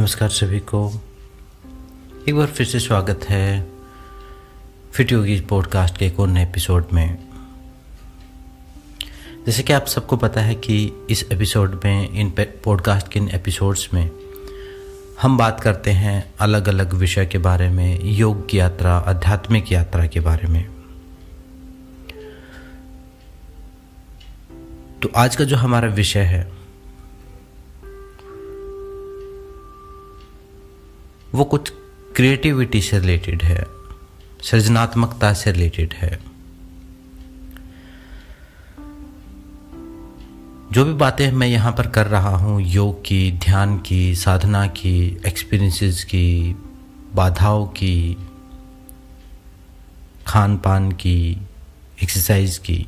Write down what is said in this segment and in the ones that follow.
नमस्कार सभी को, एक बार फिर से स्वागत है फिट योगी पॉडकास्ट के एक और नए एपिसोड में। जैसे कि आप सबको पता है कि इस एपिसोड में, इन पॉडकास्ट के इन एपिसोड्स में हम बात करते हैं अलग अलग विषय के बारे में, योग की यात्रा, आध्यात्मिक यात्रा के बारे में। तो आज का जो हमारा विषय है वो कुछ क्रिएटिविटी से रिलेटेड है, सृजनात्मकता से रिलेटेड है। जो भी बातें मैं यहाँ पर कर रहा हूँ, योग की, ध्यान की, साधना की, एक्सपीरियंसेस की, बाधाओं की, खान पान की, एक्सरसाइज की,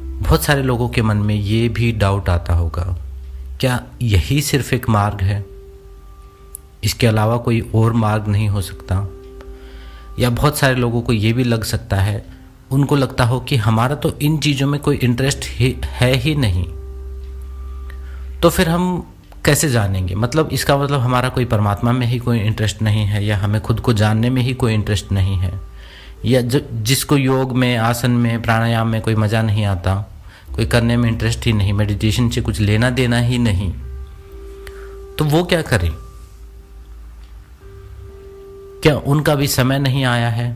बहुत सारे लोगों के मन में ये भी डाउट आता होगा, क्या यही सिर्फ एक मार्ग है? इसके अलावा कोई और मार्ग नहीं हो सकता? या बहुत सारे लोगों को ये भी लग सकता है, उनको लगता हो कि हमारा तो इन चीज़ों में कोई इंटरेस्ट है ही नहीं, तो फिर हम कैसे जानेंगे? मतलब इसका मतलब हमारा कोई परमात्मा में ही कोई इंटरेस्ट नहीं है, या हमें खुद को जानने में ही कोई इंटरेस्ट नहीं है, या जिसको योग में, आसन में, प्राणायाम में कोई मज़ा नहीं आता, कोई करने में इंटरेस्ट ही नहीं, मेडिटेशन से कुछ लेना देना ही नहीं, तो वो क्या करें? क्या उनका भी समय नहीं आया है?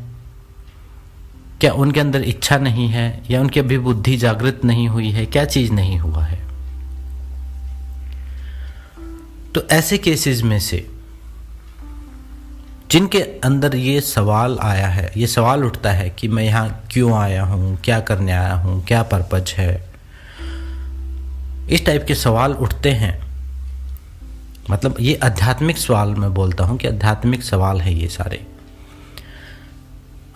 क्या उनके अंदर इच्छा नहीं है, या उनकी अभी बुद्धि जागृत नहीं हुई है? क्या चीज़ नहीं हुआ है? तो ऐसे केसेस में से जिनके अंदर ये सवाल आया है, ये सवाल उठता है कि मैं यहाँ क्यों आया हूँ, क्या करने आया हूँ, क्या पर्पज है, इस टाइप के सवाल उठते हैं। मतलब ये आध्यात्मिक सवाल, मैं बोलता हूँ कि आध्यात्मिक सवाल है ये सारे।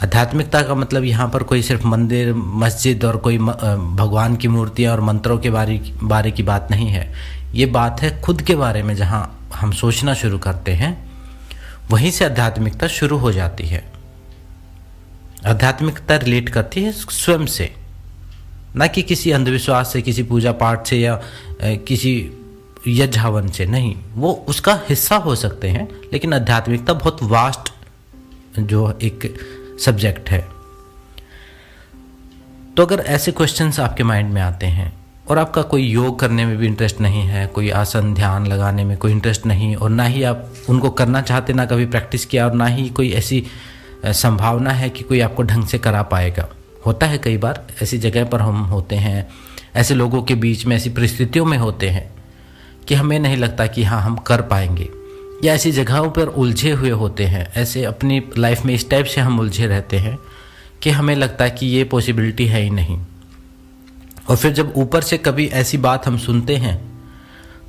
आध्यात्मिकता का मतलब यहाँ पर कोई सिर्फ मंदिर, मस्जिद और कोई भगवान की मूर्तियाँ और मंत्रों के बारे की बात नहीं है। ये बात है खुद के बारे में। जहाँ हम सोचना शुरू करते हैं, वहीं से आध्यात्मिकता शुरू हो जाती है। आध्यात्मिकता रिलेट करती है स्वयं से, ना कि किसी अंधविश्वास से, किसी पूजा पाठ से, या किसी यज्ञ हवन से नहीं। वो उसका हिस्सा हो सकते हैं, लेकिन आध्यात्मिकता बहुत वास्ट जो एक सब्जेक्ट है। तो अगर ऐसे क्वेश्चंस आपके माइंड में आते हैं और आपका कोई योग करने में भी इंटरेस्ट नहीं है, कोई आसन ध्यान लगाने में कोई इंटरेस्ट नहीं, और ना ही आप उनको करना चाहते, ना कभी प्रैक्टिस किया, और ना ही कोई ऐसी संभावना है कि कोई आपको ढंग से करा पाएगा। होता है कई बार ऐसी जगह पर हम होते हैं, ऐसे लोगों के बीच में, ऐसी परिस्थितियों में होते हैं कि हमें नहीं लगता कि हाँ हम कर पाएंगे, या ऐसी जगहों पर उलझे हुए होते हैं। ऐसे अपनी लाइफ में इस टाइप से हम उलझे रहते हैं कि हमें लगता है कि ये पॉसिबिलिटी है ही नहीं। और फिर जब ऊपर से कभी ऐसी बात हम सुनते हैं,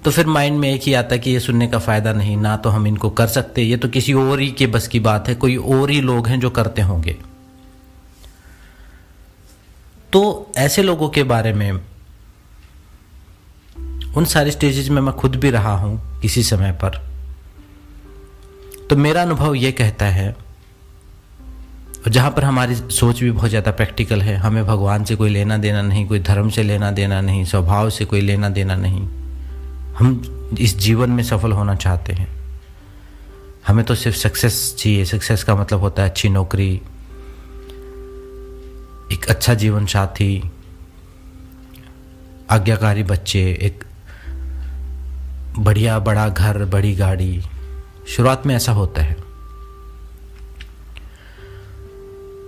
तो फिर माइंड में एक ही आता है कि ये सुनने का फ़ायदा नहीं, ना तो हम इनको कर सकते, ये तो किसी और ही के बस की बात है, कोई और ही लोग हैं जो करते होंगे। तो ऐसे लोगों के बारे में, उन सारी स्टेजेस में मैं खुद भी रहा हूँ किसी समय पर। तो मेरा अनुभव ये कहता है, और जहाँ पर हमारी सोच भी बहुत ज़्यादा प्रैक्टिकल है, हमें भगवान से कोई लेना देना नहीं, कोई धर्म से लेना देना नहीं, स्वभाव से कोई लेना देना नहीं। हम इस जीवन में सफल होना चाहते हैं, हमें तो सिर्फ सक्सेस चाहिए। सक्सेस का मतलब होता है अच्छी नौकरी, एक अच्छा जीवन साथी, आज्ञाकारी बच्चे, एक बढ़िया बड़ा घर, बड़ी गाड़ी। शुरुआत में ऐसा होता है।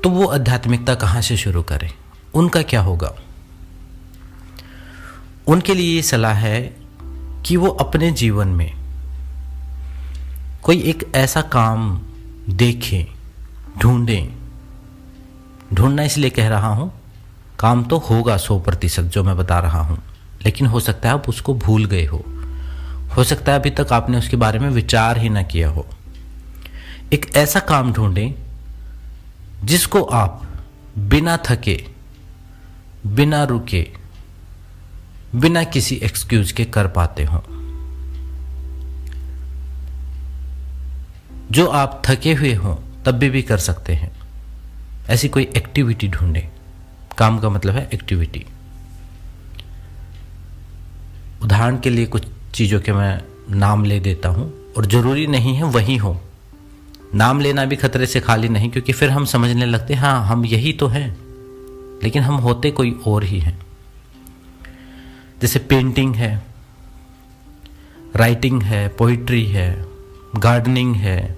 तो वो आध्यात्मिकता कहाँ से शुरू करें? उनका क्या होगा? उनके लिए ये सलाह है कि वो अपने जीवन में कोई एक ऐसा काम देखें, ढूंढें। ढूंढना इसलिए कह रहा हूँ, काम तो होगा 100% जो मैं बता रहा हूँ, लेकिन हो सकता है आप उसको भूल गए हो सकता है अभी तक आपने उसके बारे में विचार ही ना किया हो। एक ऐसा काम ढूंढें जिसको आप बिना थके, बिना रुके, बिना किसी एक्सक्यूज के कर पाते हो। जो आप थके हुए हों तब भी कर सकते हैं। ऐसी कोई एक्टिविटी ढूंढें। काम का मतलब है एक्टिविटी। उदाहरण के लिए कुछ चीज़ों के मैं नाम ले देता हूँ, और ज़रूरी नहीं है वही हो। नाम लेना भी खतरे से खाली नहीं, क्योंकि फिर हम समझने लगते हैं हाँ हम यही तो हैं, लेकिन हम होते कोई और ही हैं। जैसे पेंटिंग है, राइटिंग है, पोइट्री है, गार्डनिंग है,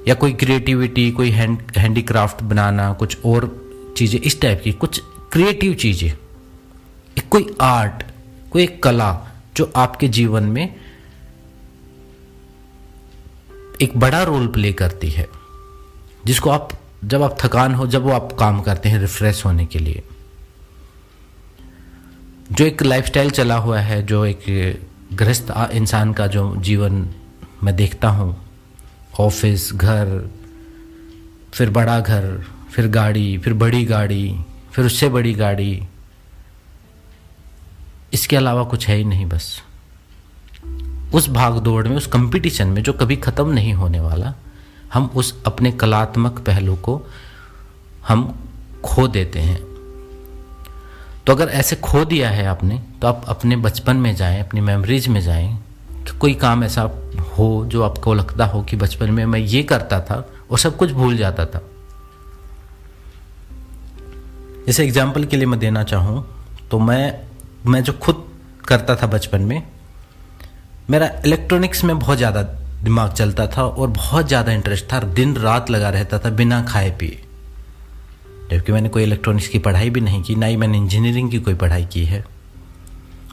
या कोई क्रिएटिविटी, कोई हैंडीक्राफ्ट बनाना, कुछ और चीज़ें इस टाइप की, कुछ क्रिएटिव चीज़ें, कोई आर्ट, कोई एक कला जो आपके जीवन में एक बड़ा रोल प्ले करती है, जिसको आप जब आप थकान हो, जब वो आप काम करते हैं रिफ्रेश होने के लिए। जो एक लाइफस्टाइल चला हुआ है, जो एक गृहस्थ इंसान का जो जीवन मैं देखता हूँ, ऑफिस, घर, फिर बड़ा घर, फिर गाड़ी, फिर बड़ी गाड़ी, फिर उससे बड़ी गाड़ी, इसके अलावा कुछ है ही नहीं। बस उस भाग दौड़ में, उस कंपटीशन में जो कभी ख़त्म नहीं होने वाला, हम उस अपने कलात्मक पहलू को हम खो देते हैं। तो अगर ऐसे खो दिया है आपने, तो आप अपने बचपन में जाएं, अपनी मेमोरीज में जाएं, कि कोई काम ऐसा हो जो आपको लगता हो कि बचपन में मैं ये करता था और सब कुछ भूल जाता था। जैसे एग्जाम्पल के लिए मैं देना चाहूँ तो मैं जो खुद करता था बचपन में, मेरा इलेक्ट्रॉनिक्स में बहुत ज़्यादा दिमाग चलता था और बहुत ज़्यादा इंटरेस्ट था, दिन रात लगा रहता था बिना खाए पिए। जबकि मैंने कोई इलेक्ट्रॉनिक्स की पढ़ाई भी नहीं की, ना ही मैंने इंजीनियरिंग की कोई पढ़ाई की है,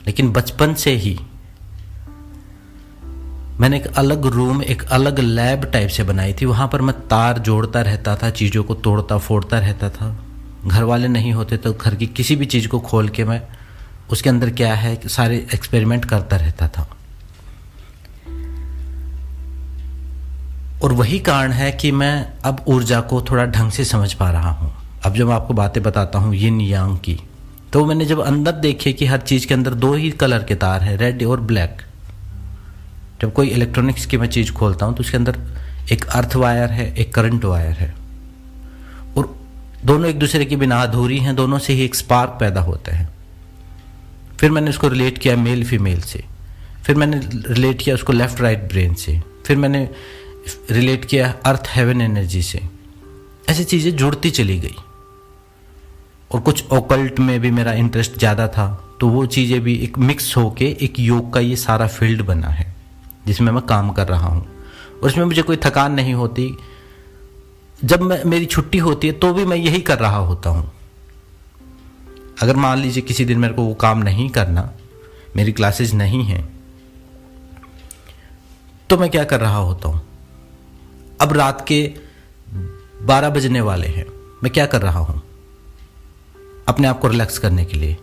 लेकिन बचपन से ही मैंने एक अलग रूम, एक अलग लैब टाइप से बनाई थी। वहाँ पर मैं तार जोड़ता रहता था, चीज़ों को तोड़ता फोड़ता रहता था। घर वाले नहीं होते तो घर की किसी भी चीज़ को खोल के मैं उसके अंदर क्या है सारे एक्सपेरिमेंट करता रहता था। और वही कारण है कि मैं अब ऊर्जा को थोड़ा ढंग से समझ पा रहा हूँ। अब जब मैं आपको बातें बताता हूँ यिन यांग की, तो मैंने जब अंदर देखे कि हर चीज़ के अंदर दो ही कलर के तार हैं, रेड और ब्लैक। जब कोई इलेक्ट्रॉनिक्स की मैं चीज़ खोलता हूँ तो उसके अंदर एक अर्थ वायर है, एक करंट वायर है, और दोनों एक दूसरे के बिना अधूरी हैं, दोनों से ही एक स्पार्क पैदा होता है। फिर मैंने उसको रिलेट किया मेल फीमेल से, फिर मैंने रिलेट किया उसको लेफ्ट राइट ब्रेन से, फिर मैंने रिलेट किया अर्थ हेवन एनर्जी से। ऐसी चीज़ें जुड़ती चली गई। और कुछ ऑकल्ट में भी मेरा इंटरेस्ट ज़्यादा था, तो वो चीज़ें भी एक मिक्स होके एक योग का ये सारा फील्ड बना है जिसमें मैं काम कर रहा हूँ। और इसमें मुझे कोई थकान नहीं होती। जब मेरी छुट्टी होती है तो भी मैं यही कर रहा होता हूँ। अगर मान लीजिए किसी दिन मेरे को वो काम नहीं करना, मेरी क्लासेस नहीं हैं, तो मैं क्या कर रहा होता हूँ। अब रात के 12 बजने वाले हैं, मैं क्या कर रहा हूँ अपने आप को रिलैक्स करने के लिए?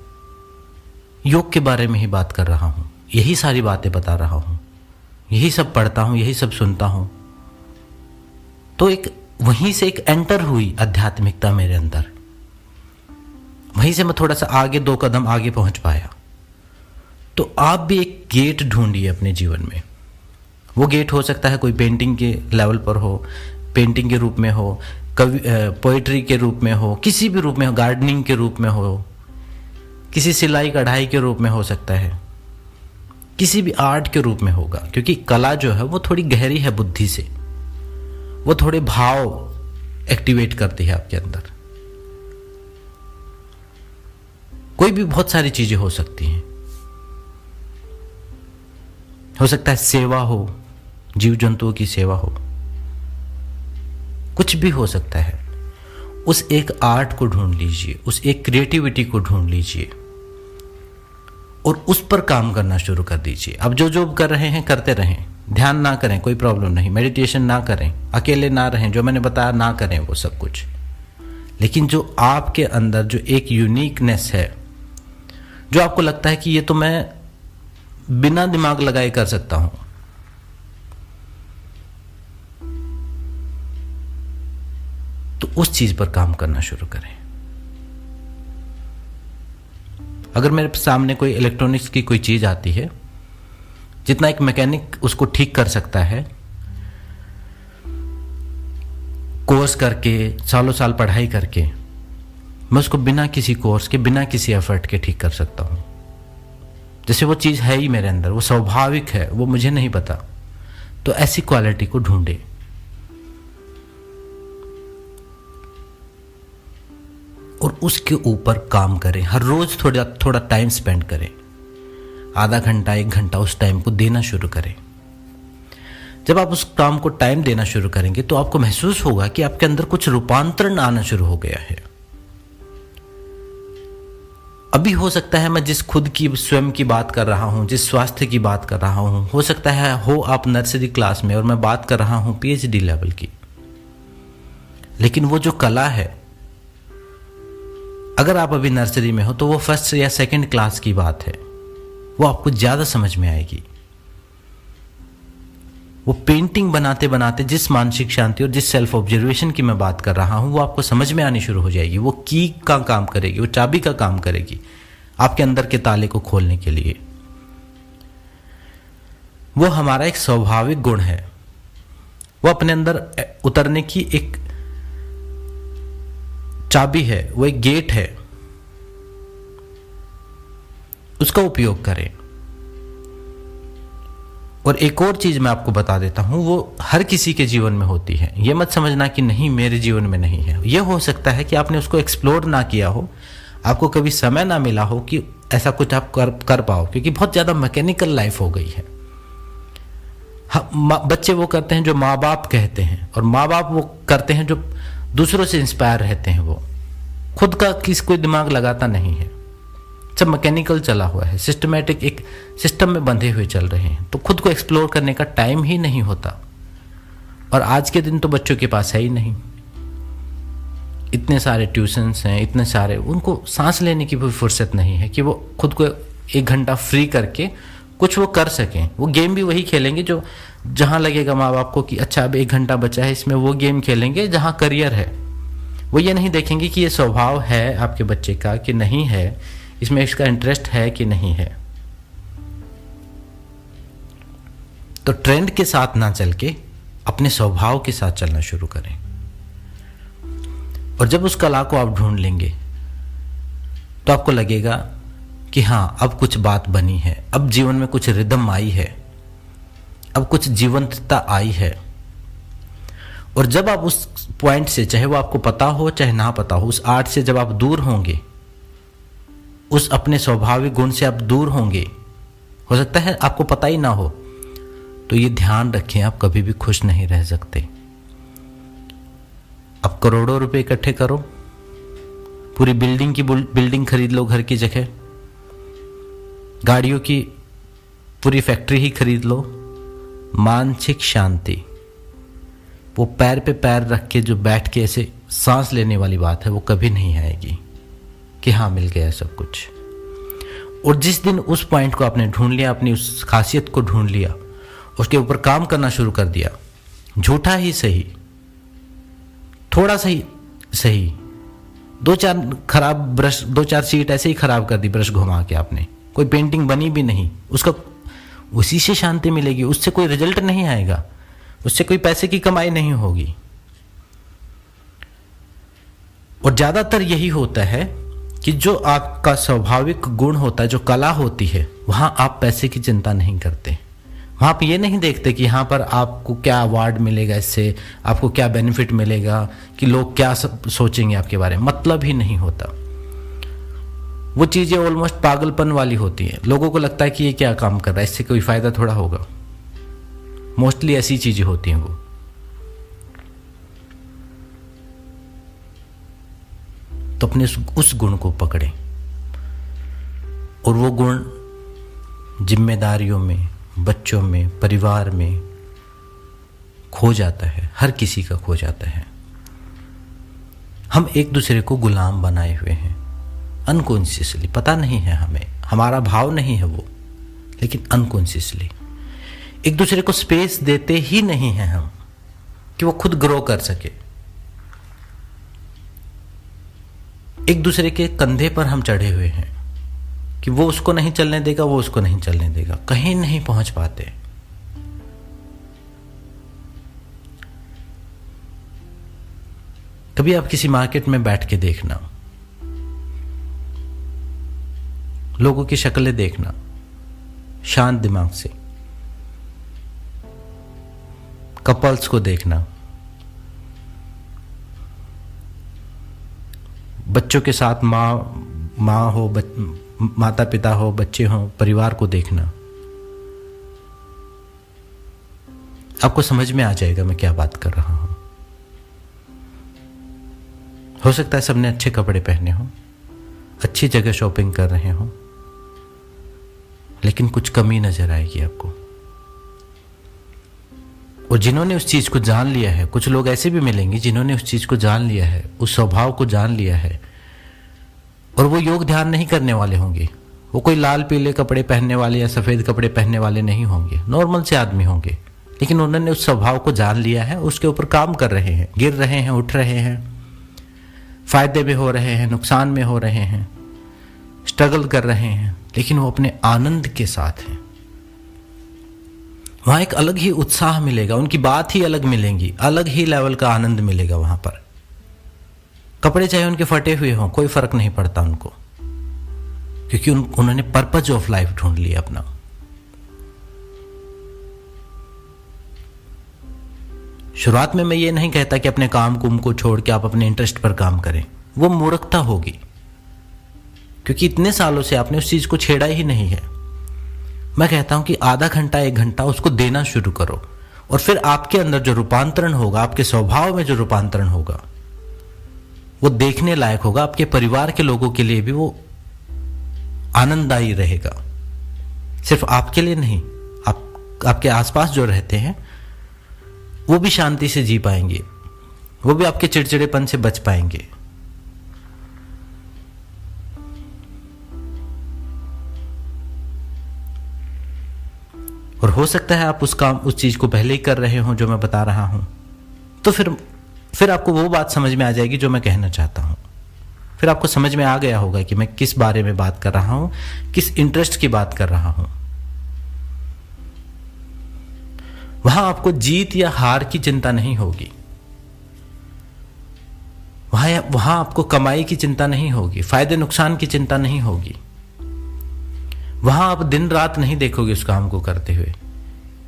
योग के बारे में ही बात कर रहा हूँ, यही सारी बातें बता रहा हूँ, यही सब पढ़ता हूँ, यही सब सुनता हूँ। तो एक वहीं से एक एंटर हुई आध्यात्मिकता मेरे अंदर। वहीं से मैं थोड़ा सा आगे 2 कदम आगे पहुंच पाया। तो आप भी एक गेट ढूंढिए अपने जीवन में। वो गेट हो सकता है कोई पेंटिंग के लेवल पर हो, पेंटिंग के रूप में हो, पोइट्री के रूप में हो, किसी भी रूप में हो, गार्डनिंग के रूप में हो, किसी सिलाई कढ़ाई के रूप में हो सकता है, किसी भी आर्ट के रूप में होगा। क्योंकि कला जो है वो थोड़ी गहरी है बुद्धि से, वो थोड़े भाव एक्टिवेट करती है आपके अंदर। कोई भी बहुत सारी चीजें हो सकती हैं। हो सकता है सेवा हो, जीव जंतुओं की सेवा हो, कुछ भी हो सकता है। उस एक आर्ट को ढूंढ लीजिए, उस एक क्रिएटिविटी को ढूंढ लीजिए और उस पर काम करना शुरू कर दीजिए। अब जो कर रहे हैं करते रहें, ध्यान ना करें कोई प्रॉब्लम नहीं, मेडिटेशन ना करें, अकेले ना रहें, जो मैंने बताया ना करें वो सब कुछ। लेकिन जो आपके अंदर जो एक यूनिकनेस है, जो आपको लगता है कि ये तो मैं बिना दिमाग लगाए कर सकता हूं, तो उस चीज पर काम करना शुरू करें। अगर मेरे सामने कोई इलेक्ट्रॉनिक्स की कोई चीज आती है, जितना एक मैकेनिक उसको ठीक कर सकता है, कोर्स करके, सालों साल पढ़ाई करके, मैं उसको बिना किसी कोर्स के, बिना किसी एफर्ट के ठीक कर सकता हूं। जैसे वो चीज़ है ही मेरे अंदर, वो स्वाभाविक है, वो मुझे नहीं पता। तो ऐसी क्वालिटी को ढूंढे और उसके ऊपर काम करें। हर रोज थोड़ा थोड़ा टाइम स्पेंड करें, आधा घंटा 1 घंटा उस टाइम को देना शुरू करें। जब आप उस काम को टाइम देना शुरू करेंगे तो आपको महसूस होगा कि आपके अंदर कुछ रूपांतरण आना शुरू हो गया है। अभी हो सकता है मैं जिस खुद की स्वयं की बात कर रहा हूं, जिस स्वास्थ्य की बात कर रहा हूं, हो सकता है हो आप नर्सरी क्लास में और मैं बात कर रहा हूं PhD लेवल की। लेकिन वो जो कला है, अगर आप अभी नर्सरी में हो तो वो 1st या 2nd क्लास की बात है, वो आपको ज़्यादा समझ में आएगी। वो पेंटिंग बनाते बनाते जिस मानसिक शांति और जिस सेल्फ ऑब्जर्वेशन की मैं बात कर रहा हूं, वो आपको समझ में आनी शुरू हो जाएगी। वो की का काम करेगी, वो चाबी का काम करेगी आपके अंदर के ताले को खोलने के लिए। वो हमारा एक स्वाभाविक गुण है, वो अपने अंदर उतरने की एक चाबी है, वो एक गेट है, उसका उपयोग करें। और एक और चीज मैं आपको बता देता हूं, वो हर किसी के जीवन में होती है। ये मत समझना कि नहीं मेरे जीवन में नहीं है। ये हो सकता है कि आपने उसको एक्सप्लोर ना किया हो, आपको कभी समय ना मिला हो कि ऐसा कुछ आप कर पाओ, क्योंकि बहुत ज्यादा मैकेनिकल लाइफ हो गई है। बच्चे वो करते हैं जो माँ बाप कहते हैं, और माँ बाप वो करते हैं जो दूसरों से इंस्पायर रहते हैं। वो खुद का कोई दिमाग लगाता नहीं है, सब मैकेनिकल चला हुआ है, सिस्टमेटिक एक सिस्टम में बंधे हुए चल रहे हैं। तो खुद को एक्सप्लोर करने का टाइम ही नहीं होता। और आज के दिन तो बच्चों के पास है ही नहीं। इतने सारे ट्यूशन्स हैं, इतने सारे, उनको सांस लेने की भी फुर्सत नहीं है कि वो खुद को 1 घंटा फ्री करके कुछ वो कर सकें। वो गेम भी वही खेलेंगे जो जहाँ लगेगा माँ बाप को कि अच्छा अब 1 घंटा बचा है, इसमें वो गेम खेलेंगे जहाँ करियर है। वो ये नहीं देखेंगे कि ये स्वभाव है आपके बच्चे का कि नहीं है, इसमें इसका इंटरेस्ट है कि नहीं है। तो ट्रेंड के साथ ना चल के अपने स्वभाव के साथ चलना शुरू करें। और जब उस कला को आप ढूंढ लेंगे तो आपको लगेगा कि हाँ अब कुछ बात बनी है, अब जीवन में कुछ रिदम आई है, अब कुछ जीवंतता आई है। और जब आप उस पॉइंट से, चाहे वो आपको पता हो चाहे ना पता हो, उस आर्ट से जब आप दूर होंगे, उस अपने स्वाभाविक गुण से आप दूर होंगे, हो सकता है आपको पता ही ना हो, तो ये ध्यान रखें आप कभी भी खुश नहीं रह सकते। आप करोड़ों रुपए इकट्ठे करो, पूरी बिल्डिंग खरीद लो, घर की जगह गाड़ियों की पूरी फैक्ट्री ही खरीद लो, मानसिक शांति, वो पैर पे पैर रख के जो बैठ के ऐसे सांस लेने वाली बात है, वो कभी नहीं आएगी कि हाँ मिल गया सब कुछ। और जिस दिन उस पॉइंट को आपने ढूंढ लिया, अपनी उस खासियत को ढूंढ लिया, उसके ऊपर काम करना शुरू कर दिया, झूठा ही सही, थोड़ा सा ही सही, 2-4 खराब ब्रश, 2-4 शीट ऐसे ही खराब कर दी ब्रश घुमा के आपने, कोई पेंटिंग बनी भी नहीं, उसका उसी से शांति मिलेगी, उससे कोई रिजल्ट नहीं आएगा, उससे कोई पैसे की कमाई नहीं होगी। और ज्यादातर यही होता है कि जो आपका स्वाभाविक गुण होता है, जो कला होती है, वहां आप पैसे की चिंता नहीं करते। वहां आप ये नहीं देखते कि यहाँ पर आपको क्या अवार्ड मिलेगा, इससे आपको क्या बेनिफिट मिलेगा, कि लोग क्या सोचेंगे आपके बारे में, मतलब ही नहीं होता। वो चीजें ऑलमोस्ट पागलपन वाली होती है। लोगों को लगता है कि ये क्या काम कर रहा है, इससे कोई फायदा थोड़ा होगा। मोस्टली ऐसी चीजें होती हैं। वो तो अपने उस गुण को पकड़ें, और वो गुण जिम्मेदारियों में, बच्चों में, परिवार में खो जाता है, हर किसी का खो जाता है। हम एक दूसरे को गुलाम बनाए हुए हैं अनकॉन्शियसली, पता नहीं है हमें, हमारा भाव नहीं है वो, लेकिन अनकॉन्शियसली एक दूसरे को स्पेस देते ही नहीं हैं हम कि वो खुद ग्रो कर सके। एक दूसरे के कंधे पर हम चढ़े हुए हैं कि वो उसको नहीं चलने देगा, वो उसको नहीं चलने देगा, कहीं नहीं पहुंच पाते। कभी आप किसी मार्केट में बैठ के देखना, लोगों की शक्लें देखना, शांत दिमाग से। कपल्स को देखना, बच्चों के साथ माँ हो, माता पिता हो, बच्चे हो, परिवार को देखना। आपको समझ में आ जाएगा मैं क्या बात कर रहा हूं। हो सकता है सबने अच्छे कपड़े पहने हो, अच्छी जगह शॉपिंग कर रहे हो, लेकिन कुछ कमी नजर आएगी आपको। और जिन्होंने उस चीज को जान लिया है, कुछ लोग ऐसे भी मिलेंगे जिन्होंने उस चीज को जान लिया है, उस स्वभाव को जान लिया है, और वो योग ध्यान नहीं करने वाले होंगे। वो कोई लाल पीले कपड़े पहनने वाले या सफेद कपड़े पहनने वाले नहीं होंगे, नॉर्मल से आदमी होंगे, लेकिन उन्होंने उस स्वभाव को जान लिया है, उसके ऊपर काम कर रहे हैं, गिर रहे हैं, उठ रहे हैं, फायदे में हो रहे हैं, नुकसान में हो रहे हैं, स्ट्रगल कर रहे हैं, लेकिन वो अपने आनंद के साथ हैं। वहां एक अलग ही उत्साह मिलेगा, उनकी बात ही अलग मिलेंगी, अलग ही लेवल का आनंद मिलेगा वहां पर। कपड़े चाहे उनके फटे हुए हों, कोई फर्क नहीं पड़ता उनको, क्योंकि उन्होंने पर्पज ऑफ लाइफ ढूंढ लिया अपना। शुरुआत में मैं ये नहीं कहता कि अपने काम कुम को छोड़ के आप अपने इंटरेस्ट पर काम करें, वो मूर्खता होगी, क्योंकि इतने सालों से आपने उस चीज को छेड़ा ही नहीं है। मैं कहता हूं कि आधा घंटा 1 घंटा उसको देना शुरू करो, और फिर आपके अंदर जो रूपांतरण होगा, आपके स्वभाव में जो रूपांतरण होगा, वो देखने लायक होगा। आपके परिवार के लोगों के लिए भी वो आनंददायी रहेगा, सिर्फ आपके लिए नहीं, आपके आसपास जो रहते हैं वो भी शांति से जी पाएंगे, वो भी आपके चिड़चिड़ेपन से बच पाएंगे। और हो सकता है आप उस चीज को पहले ही कर रहे हो जो मैं बता रहा हूं, तो फिर आपको वो बात समझ में आ जाएगी जो मैं कहना चाहता हूं। फिर आपको समझ में आ गया होगा कि मैं किस बारे में बात कर रहा हूं, किस इंटरेस्ट की बात कर रहा हूं। वहां आपको जीत या हार की चिंता नहीं होगी, वहां आपको कमाई की चिंता नहीं होगी, फायदे नुकसान की चिंता नहीं होगी। वहां आप दिन रात नहीं देखोगे उस काम को करते हुए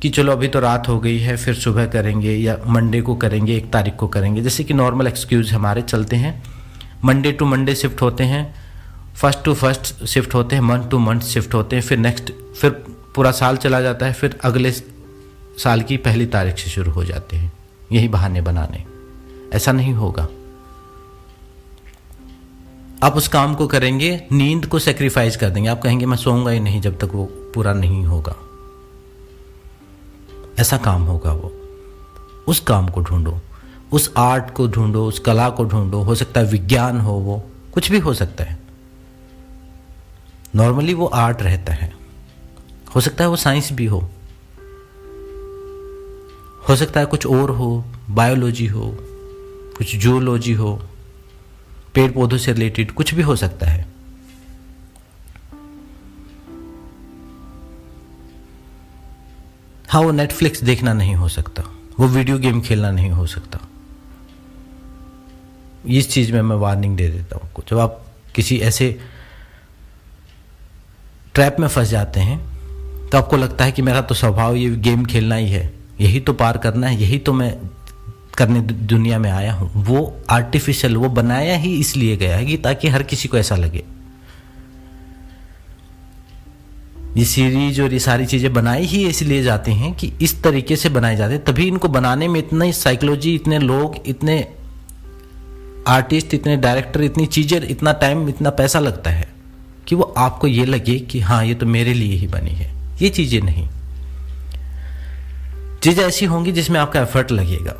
कि चलो अभी तो रात हो गई है, फिर सुबह करेंगे, या मंडे को करेंगे, 1 तारीख को करेंगे। जैसे कि नॉर्मल एक्सक्यूज हमारे चलते हैं, मंडे टू मंडे शिफ्ट होते हैं, फर्स्ट टू फर्स्ट शिफ्ट होते हैं, मंथ टू मंथ शिफ्ट होते हैं, फिर पूरा साल चला जाता है, फिर अगले साल की 1 तारीख से शुरू हो जाते हैं यही बहाने बनाने। ऐसा नहीं होगा। आप उस काम को करेंगे, नींद को सेक्रीफाइस कर देंगे, आप कहेंगे मैं सोऊंगा ही नहीं जब तक वो पूरा नहीं होगा। ऐसा काम होगा वो। उस काम को ढूंढो, उस आर्ट को ढूंढो, उस कला को ढूंढो। हो सकता है विज्ञान हो, वो कुछ भी हो सकता है। नॉर्मली वो आर्ट रहता है, हो सकता है वो साइंस भी हो सकता है कुछ और हो, बायोलॉजी हो, कुछ जूलॉजी हो, पेड़ पौधों से रिलेटेड कुछ भी हो सकता है। हाँ, वो नेटफ्लिक्स देखना नहीं हो सकता, वो वीडियो गेम खेलना नहीं हो सकता। इस चीज में मैं वार्निंग दे देता हूं आपको। जब आप किसी ऐसे ट्रैप में फंस जाते हैं तो आपको लगता है कि मेरा तो स्वभाव ये गेम खेलना ही है, यही तो पार करना है, यही तो मैं करने दुनिया में आया हूं। वो आर्टिफिशियल, वो बनाया ही इसलिए गया है कि ताकि हर किसी को ऐसा लगे। ये सीरीज और ये सारी चीजें बनाई ही इसलिए जाती हैं कि इस तरीके से बनाए जाते हैं, तभी इनको बनाने में इतनी साइकोलॉजी, इतने लोग, इतने आर्टिस्ट, इतने डायरेक्टर, इतनी चीजें, इतना टाइम, इतना पैसा लगता है कि वो आपको ये लगे कि हाँ ये तो मेरे लिए ही बनी है। ये चीजें नहीं, चीजें ऐसी होंगी जिसमें आपका एफर्ट लगेगा,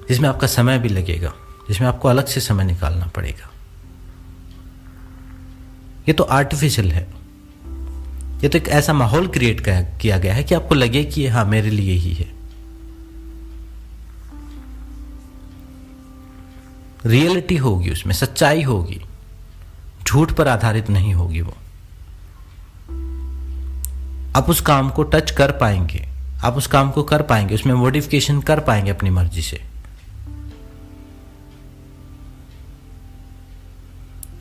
जिसमें आपका समय भी लगेगा, जिसमें आपको अलग से समय निकालना पड़ेगा। ये तो आर्टिफिशियल है, ये तो एक ऐसा माहौल क्रिएट किया गया है कि आपको लगे कि हाँ मेरे लिए ही है। रियलिटी होगी उसमें, सच्चाई होगी, झूठ पर आधारित नहीं होगी वो। आप उस काम को टच कर पाएंगे, आप उस काम को कर पाएंगे, उसमें मॉडिफिकेशन कर पाएंगे अपनी मर्जी से।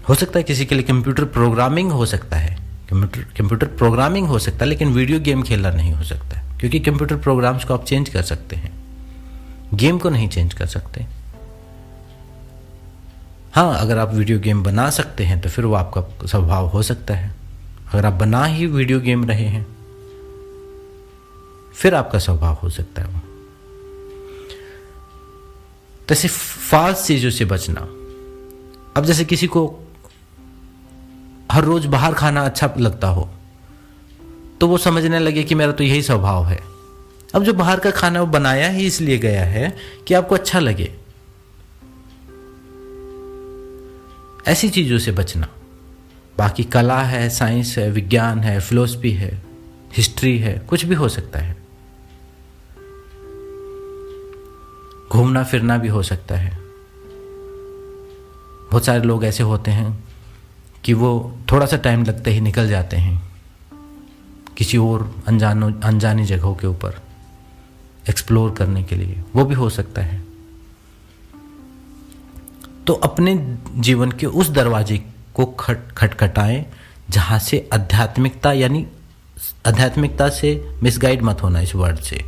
हो सकता है किसी के लिए कंप्यूटर प्रोग्रामिंग हो सकता है, कंप्यूटर प्रोग्रामिंग हो सकता है, लेकिन वीडियो गेम खेलना नहीं हो सकता है, क्योंकि कंप्यूटर प्रोग्राम्स को आप चेंज कर सकते हैं, गेम को नहीं चेंज कर सकते। हाँ, अगर आप वीडियो गेम बना सकते हैं तो फिर वो आपका स्वभाव हो सकता है। अगर आप बना ही वीडियो गेम रहे हैं फिर आपका स्वभाव हो सकता है वो। तो ऐसे फाल्स चीज़ों से बचना। अब जैसे किसी को हर रोज बाहर खाना अच्छा लगता हो तो वो समझने लगे कि मेरा तो यही स्वभाव है। अब जो बाहर का खाना वो बनाया ही इसलिए गया है कि आपको अच्छा लगे। ऐसी चीज़ों से बचना। बाकी कला है, साइंस है, विज्ञान है, फिलॉसफी है, हिस्ट्री है, कुछ भी हो सकता है। घूमना फिरना भी हो सकता है। बहुत सारे लोग ऐसे होते हैं कि वो थोड़ा सा टाइम लगते ही निकल जाते हैं किसी और अनजानी जगहों के ऊपर एक्सप्लोर करने के लिए, वो भी हो सकता है। तो अपने जीवन के उस दरवाजे को खटखटाएं जहाँ से आध्यात्मिकता, यानी आध्यात्मिकता से मिसगाइड मत होना, इस वर्ड से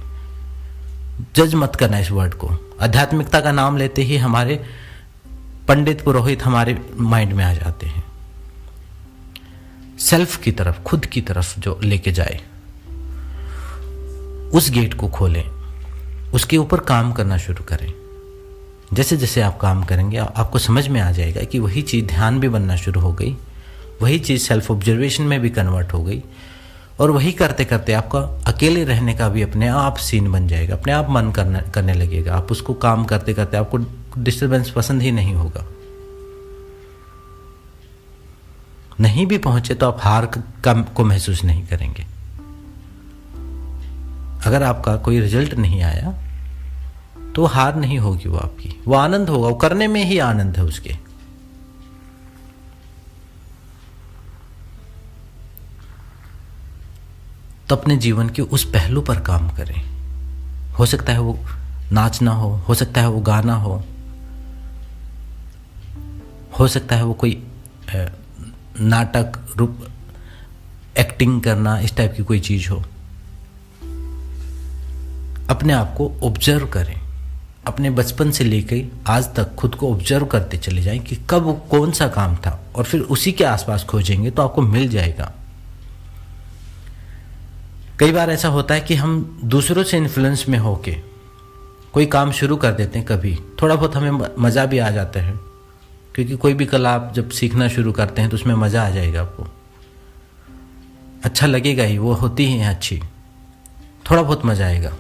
जज मत करना इस वर्ड को। आध्यात्मिकता का नाम लेते ही हमारे पंडित पुरोहित हमारे माइंड में आ जाते हैं। सेल्फ की तरफ, खुद की तरफ जो लेके जाए, उस गेट को खोलें, उसके ऊपर काम करना शुरू करें। जैसे जैसे आप काम करेंगे आपको समझ में आ जाएगा कि वही चीज़ ध्यान भी बनना शुरू हो गई, वही चीज़ सेल्फ ऑब्जर्वेशन में भी कन्वर्ट हो गई, और वही करते करते आपका अकेले रहने का भी अपने आप सीन बन जाएगा, अपने आप मन करने लगेगा। आप उसको काम करते करते आपको डिस्टर्बेंस पसंद ही नहीं होगा। नहीं भी पहुंचे तो आप हार को महसूस नहीं करेंगे। अगर आपका कोई रिजल्ट नहीं आया तो हार नहीं होगी वो आपकी, वो आनंद होगा, वो करने में ही आनंद है उसके। तो अपने जीवन के उस पहलू पर काम करें। हो सकता है वो नाचना हो सकता है वो गाना हो सकता है वो कोई नाटक रूप एक्टिंग करना, इस टाइप की कोई चीज हो। अपने आप को ऑब्जर्व करें। अपने बचपन से लेकर आज तक खुद को ऑब्जर्व करते चले जाएं कि कब कौन सा काम था, और फिर उसी के आसपास खोजेंगे तो आपको मिल जाएगा। कई बार ऐसा होता है कि हम दूसरों से इन्फ्लुएंस में होके कोई काम शुरू कर देते हैं। कभी थोड़ा बहुत हमें मज़ा भी आ जाता है, क्योंकि कोई भी कला आप जब सीखना शुरू करते हैं तो उसमें मज़ा आ जाएगा, आपको अच्छा लगेगा ही, वो होती ही है अच्छी, थोड़ा बहुत मज़ा आएगा।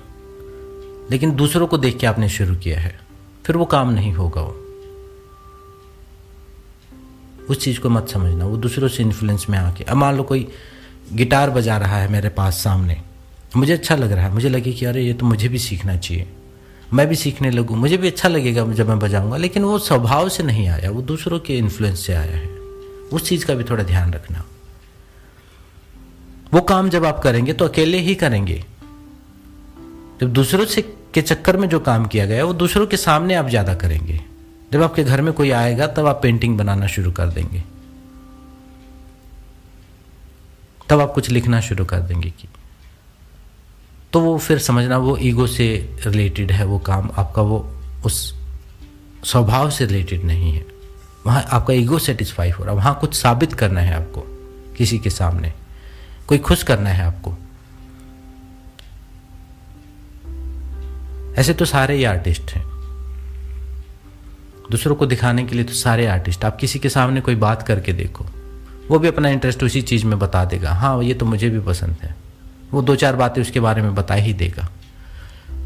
लेकिन दूसरों को देख के आपने शुरू किया है, फिर वो काम नहीं होगा। वो उस चीज़ को मत समझना, वो दूसरों से इन्फ्लुएंस में आके। अब मान लो कोई गिटार बजा रहा है मेरे पास सामने, मुझे अच्छा लग रहा है, मुझे लगे कि अरे ये तो मुझे भी सीखना चाहिए, मैं भी सीखने लगूँ, मुझे भी अच्छा लगेगा जब मैं बजाऊंगा। लेकिन वो स्वभाव से नहीं आया, वो दूसरों के इन्फ्लुएंस से आया है। उस चीज़ का भी थोड़ा ध्यान रखना। वो काम जब आप करेंगे तो अकेले ही करेंगे। जब दूसरों से के चक्कर में जो काम किया गया वो दूसरों के सामने आप ज़्यादा करेंगे। जब आपके घर में कोई आएगा तब आप पेंटिंग बनाना शुरू कर देंगे, तब आप कुछ लिखना शुरू कर देंगे कि तो वो फिर समझना वो ईगो से रिलेटेड है वो काम आपका, वो उस स्वभाव से रिलेटेड नहीं है। वहाँ आपका ईगो सेटिस्फाई हो रहा है, वहाँ कुछ साबित करना है आपको, किसी के सामने कोई खुश करना है आपको। ऐसे तो सारे ही आर्टिस्ट हैं, दूसरों को दिखाने के लिए तो सारे आर्टिस्ट। आप किसी के सामने कोई बात करके देखो, वो भी अपना इंटरेस्ट उसी चीज़ में बता देगा, हाँ ये तो मुझे भी पसंद है, वो दो चार बातें उसके बारे में बता ही देगा।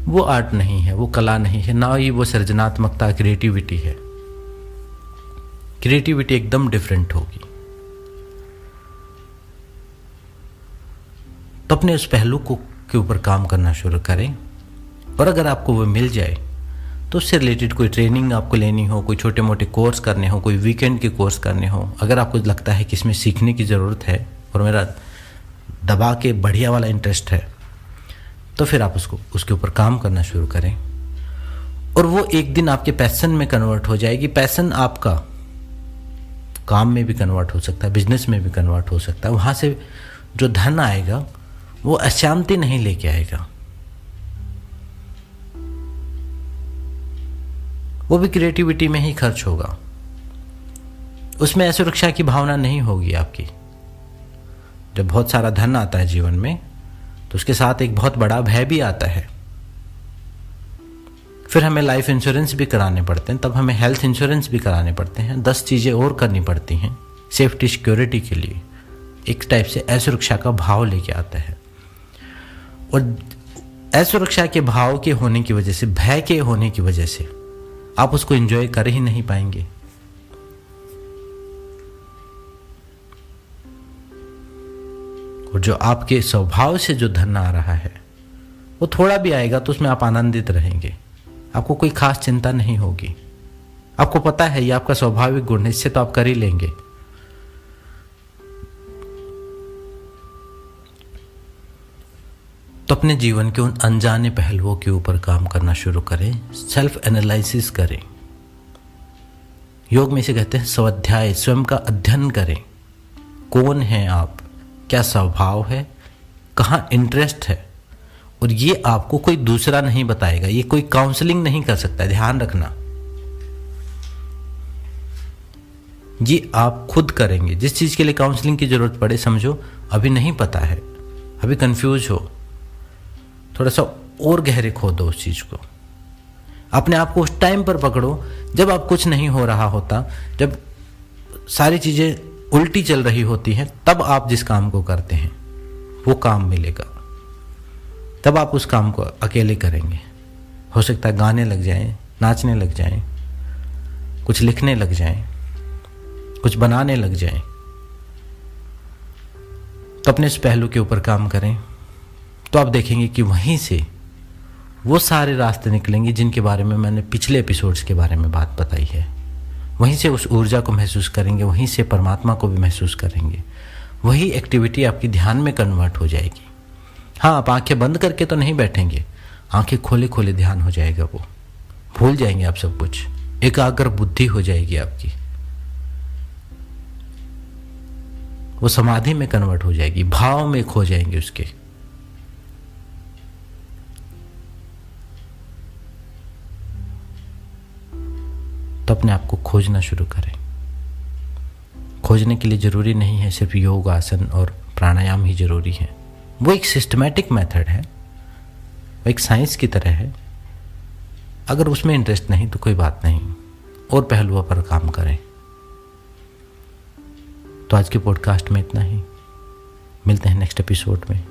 वो आर्ट नहीं है, वो कला नहीं है, ना ही वो सृजनात्मकता क्रिएटिविटी है। क्रिएटिविटी एकदम डिफरेंट होगी। तो अपने उस पहलू को के ऊपर काम करना शुरू करें, और अगर आपको वो मिल जाए तो उससे रिलेटेड कोई ट्रेनिंग आपको लेनी हो, कोई छोटे मोटे कोर्स करने हो, कोई वीकेंड के कोर्स करने हो, अगर आपको लगता है कि इसमें सीखने की ज़रूरत है और मेरा दबा के बढ़िया वाला इंटरेस्ट है, तो फिर आप उसके ऊपर काम करना शुरू करें, और वो एक दिन आपके पैशन में कन्वर्ट हो जाएगी। पैशन आपका काम में भी कन्वर्ट हो सकता है, बिजनेस में भी कन्वर्ट हो सकता है। वहाँ से जो धन आएगा वो अशांति नहीं लेके आएगा, वो भी क्रिएटिविटी में ही खर्च होगा। उसमें असुरक्षा की भावना नहीं होगी आपकी। जब बहुत सारा धन आता है जीवन में तो उसके साथ एक बहुत बड़ा भय भी आता है। फिर हमें लाइफ इंश्योरेंस भी कराने पड़ते हैं, तब हमें हेल्थ इंश्योरेंस भी कराने पड़ते हैं, 10 चीज़ें और करनी पड़ती हैं सेफ्टी सिक्योरिटी के लिए। एक टाइप से असुरक्षा का भाव लेके आता है, और असुरक्षा के भाव के होने की वजह से, भय के होने की वजह से आप उसको एंजॉय कर ही नहीं पाएंगे। और जो आपके स्वभाव से जो धन आ रहा है वो थोड़ा भी आएगा तो उसमें आप आनंदित रहेंगे, आपको कोई खास चिंता नहीं होगी। आपको पता है ये आपका स्वाभाविक गुण है, इससे तो आप कर ही लेंगे। तो अपने जीवन के उन अनजाने पहलुओं के ऊपर काम करना शुरू करें, सेल्फ एनालिसिस करें। योग में इसे कहते हैं स्वाध्याय, स्वयं का अध्ययन करें। कौन है आप, क्या स्वभाव है, कहाँ इंटरेस्ट है, और ये आपको कोई दूसरा नहीं बताएगा, ये कोई काउंसलिंग नहीं कर सकता। ध्यान रखना, ये आप खुद करेंगे। जिस चीज़ के लिए काउंसलिंग की जरूरत पड़े, समझो अभी नहीं पता है, अभी कंफ्यूज हो, थोड़ा सा और गहरे खोदो उस चीज़ को। अपने आप को उस टाइम पर पकड़ो जब आप कुछ नहीं हो रहा होता, जब सारी चीज़ें उल्टी चल रही होती हैं, तब आप जिस काम को करते हैं वो काम मिलेगा। तब आप उस काम को अकेले करेंगे। हो सकता है गाने लग जाएं, नाचने लग जाएं, कुछ लिखने लग जाएं, कुछ बनाने लग जाएं। तो अपने इस पहलू के ऊपर काम करें, तो आप देखेंगे कि वहीं से वो सारे रास्ते निकलेंगे जिनके बारे में मैंने पिछले एपिसोड्स के बारे में बात बताई है। वहीं से उस ऊर्जा को महसूस करेंगे, वहीं से परमात्मा को भी महसूस करेंगे। वही एक्टिविटी आपकी ध्यान में कन्वर्ट हो जाएगी। हाँ, आप आंखें बंद करके तो नहीं बैठेंगे, आंखें खोले खोले ध्यान हो जाएगा। वो भूल जाएंगे आप सब कुछ, एकाग्र बुद्धि हो जाएगी आपकी, वो समाधि में कन्वर्ट हो जाएगी, भाव में खो जाएंगे उसके। तो अपने आप को खोजना शुरू करें। खोजने के लिए ज़रूरी नहीं है सिर्फ योग, आसन और प्राणायाम ही ज़रूरी है। वो एक सिस्टमैटिक मेथड है, वो एक साइंस की तरह है। अगर उसमें इंटरेस्ट नहीं तो कोई बात नहीं, और पहलुओं पर काम करें। तो आज के पॉडकास्ट में इतना ही, मिलते हैं नेक्स्ट एपिसोड में।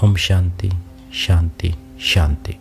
ओम शांति शांति शांति।